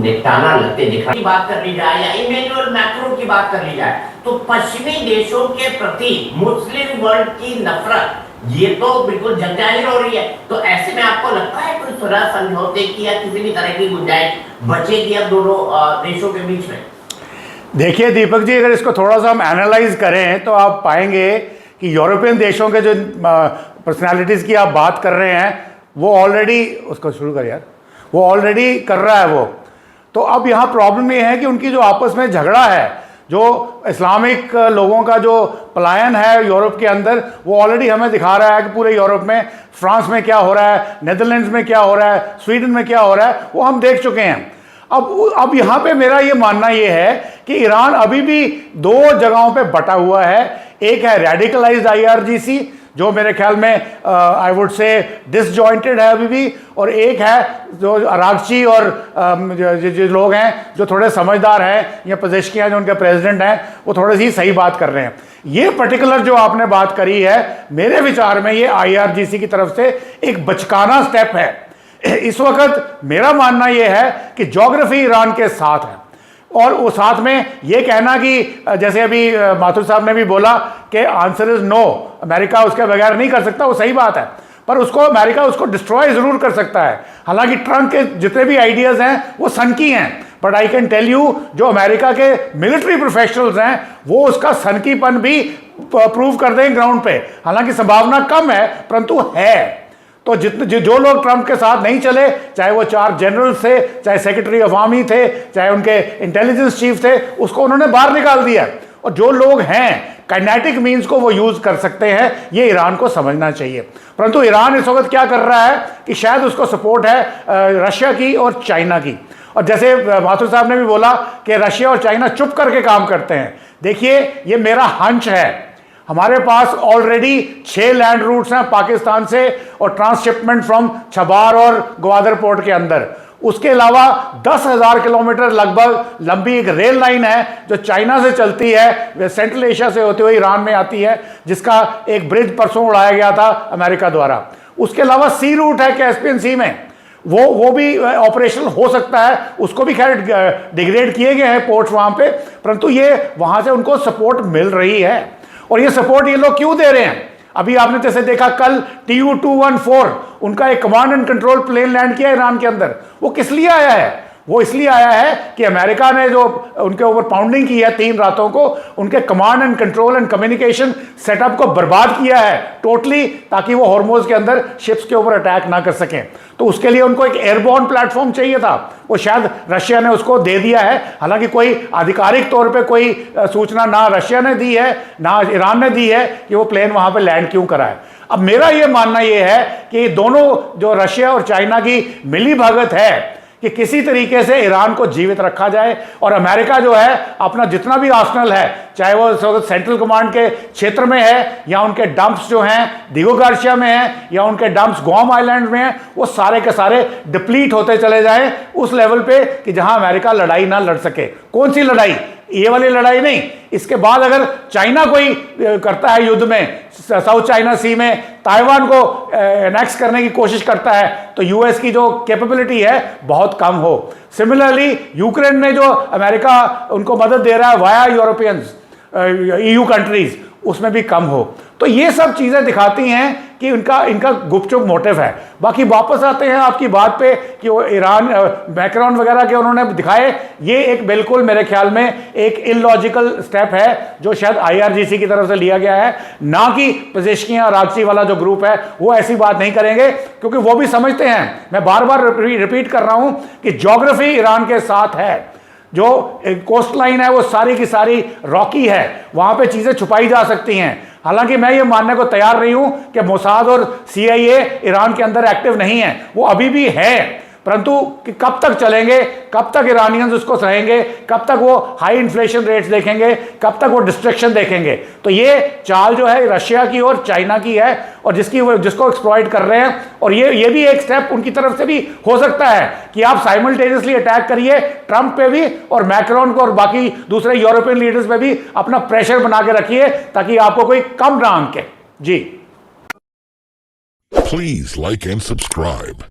निपटाना लगते दिखा की बात कर ली जाए या इमैनुअल मैक्रोन की बात कर ली जाए, तो पश्चिमी देशों के प्रति मुस्लिम वर्ल्ड की नफरत ये तो बिल्कुल जगजाहिर हो रही है। तो ऐसे में आपको लगता है कोई सुलह समझौते की या किसी भी तरह की गुंजाइश बचेगी अब दोनों देशों के बीच में? देखिए दीपक जी, अगर इसको थोड़ा सा हम एनालाइज करें तो आप पाएंगे कि यूरोपियन देशों के जो पर्सनालिटीज़ की आप बात कर रहे हैं वो ऑलरेडी, उसको शुरू कर यार, वो ऑलरेडी कर रहा है वो। तो अब यहाँ प्रॉब्लम ये है कि उनकी जो आपस में झगड़ा है, जो इस्लामिक लोगों का जो पलायन है यूरोप के अंदर, वो ऑलरेडी हमें दिखा रहा है कि पूरे यूरोप में फ्रांस में क्या हो रहा है, नेदरलैंड्स में क्या हो रहा है, स्वीडन में क्या हो रहा है, वो हम देख चुके हैं। अब यहाँ पे मेरा ये मानना ये है कि ईरान अभी भी दो जगहों पे बटा हुआ है। एक है रेडिकलाइज्ड आईआरजीसी, जो मेरे ख्याल में आई वुड से डिसजॉइंटेड है अभी भी, और एक है जो अरागची और जो लोग हैं जो थोड़े समझदार हैं, या पजेश्कियां जो उनके प्रेसिडेंट हैं, वो थोड़ी सी सही बात कर रहे हैं। ये पर्टिकुलर जो आपने बात करी है, मेरे विचार में ये आईआरजीसी की तरफ से एक बचकाना स्टेप है। इस वक्त मेरा मानना यह है कि ज्योग्राफी ईरान के साथ है, और वो साथ में ये कहना कि जैसे अभी माथुर साहब ने भी बोला कि आंसर इज नो, अमेरिका उसके बगैर नहीं कर सकता, वो सही बात है, पर उसको अमेरिका उसको डिस्ट्रॉय जरूर कर सकता है। हालांकि ट्रंप के जितने भी आइडियाज हैं वो सनकी हैं, but I can tell you जो अमेरिका के मिलिट्री प्रोफेशनल्स हैं वो उसका सनकीपन भी प्रूव कर देंगे ग्राउंड पे। हालांकि संभावना कम है, परंतु है। तो जितने जो लोग ट्रंप के साथ नहीं चले, चाहे वो 4 जनरल्स थे, चाहे सेक्रेटरी ऑफ आर्मी थे, चाहे उनके इंटेलिजेंस चीफ थे, उसको उन्होंने बाहर निकाल दिया। और जो लोग हैं काइनेटिक मीन्स को वो यूज कर सकते हैं, ये ईरान को समझना चाहिए। परंतु ईरान इस वक्त क्या कर रहा है कि शायद उसको सपोर्ट है रशिया की और चाइना की। और जैसे माथुर साहब ने भी बोला कि रशिया और चाइना चुप करके काम करते हैं, देखिए ये मेरा हंच है। हमारे पास ऑलरेडी 6 लैंड रूट्स हैं पाकिस्तान से, और ट्रांसशिपमेंट फ्रॉम छबार और ग्वादर पोर्ट के अंदर। उसके अलावा 10,000 किलोमीटर लगभग लंबी एक रेल लाइन है जो चाइना से चलती है, वे सेंट्रल एशिया से होते हुए ईरान में आती है, जिसका एक ब्रिज परसों उड़ाया गया था अमेरिका द्वारा। उसके अलावा सी रूट है कैस्पियन सी में, वो भी ऑपरेशनल हो सकता है। उसको भी खैर डिग्रेड किए गए हैं पोर्ट्स वहां पे, परंतु ये वहां से उनको सपोर्ट मिल रही है। और ये सपोर्ट ये लोग क्यों दे रहे हैं? अभी आपने जैसे देखा कल TU-214 उनका एक command and control plane land किया ईरान के अंदर। वो किस लिए आया है? वो इसलिए आया है कि अमेरिका ने जो उनके ऊपर पाउंडिंग की है 3 रातों को, उनके command and control and communication setup को बर्बाद किया है टोटली, ताकि वो हॉर्मोज के अंदर शिप्स के ऊपर अटैक ना कर सकें। तो उसके लिए उनको एक एयरबोर्न प्लेटफॉर्म चाहिए था, वो शायद रशिया ने उसको दे दिया है। हालांकि कोई आधिकारिक तौर पे कोई सूचना ना रशिया ने दी है ना ईरान ने दी है कि वो प्लेन वहां पे लैंड क्यों करा है। अब मेरा ये मानना ये है कि दोनों जो रशिया और चाइना की मिली भगत है कि किसी तरीके से ईरान को जीवित रखा जाए, और अमेरिका जो है अपना जितना भी आर्सेनल है, चाहे वो सेंट्रल कमांड के क्षेत्र में है, या उनके डंप्स जो हैं दिगो गार्सिया में हैं, या उनके डंप्स गुआम आइलैंड में हैं, वो सारे के सारे डिप्लीट होते चले जाएं उस लेवल पे कि जहां अमेरिका लड़ाई ना लड़ सके। कौन सी लड़ाई? ये वाली लड़ाई नहीं। इसके बाद अगर चाइना कोई करता है युद्ध में, साउथ चाइना सी में ताइवान को एनेक्स करने की कोशिश करता है, तो यूएस की जो कैपेबिलिटी है बहुत कम हो। सिमिलरली यूक्रेन में जो अमेरिका उनको मदद दे रहा है वाया यूरोपियंस EU कंट्रीज, उसमें भी कम हो। तो ये सब चीजें दिखाती हैं कि इनका गुपचुप मोटिव है। बाकी वापस आते हैं आपकी बात पे कि वो ईरान मैक्रोन वगैरह के उन्होंने दिखाए, ये एक बिल्कुल मेरे ख्याल में एक इलॉजिकल स्टेप है जो शायद आईआरजीसी की तरफ से लिया गया है, ना कि पेजेश्कियां राजसी वाला जो ग्रुप है वो ऐसी बात नहीं करेंगे, क्योंकि वो भी समझते हैं, मैं बार बार रिपीट कर रहा हूं कि ज्योग्राफी ईरान के साथ है। जो कोस्ट लाइन है वो सारी की सारी रॉकी है, वहां पे चीजें छुपाई जा सकती हैं। हालांकि मैं ये मानने को तैयार नहीं हूं कि मोसाद और CIA ईरान के अंदर एक्टिव नहीं है, वो अभी भी है। परंतु कि कब तक चलेंगे, कब तक ईरानियंस उसको सहेंगे, कब तक वो हाई इन्फ्लेशन रेट्स देखेंगे, कब तक वो डिस्ट्रक्शन देखेंगे। तो ये चाल जो है रशिया की और चाइना की है, और जिसको एक्सप्लॉइट कर रहे हैं। और ये भी एक स्टेप उनकी तरफ से भी हो सकता है कि आप साइमल्टेनियसली अटैक करिए ट्रंप पे भी, और मैक्रोन को, और बाकी दूसरे यूरोपियन लीडर्स पे भी अपना प्रेशर बना के रखिए, ताकि आपको कोई कम ना आंके। जी, Please like and subscribe.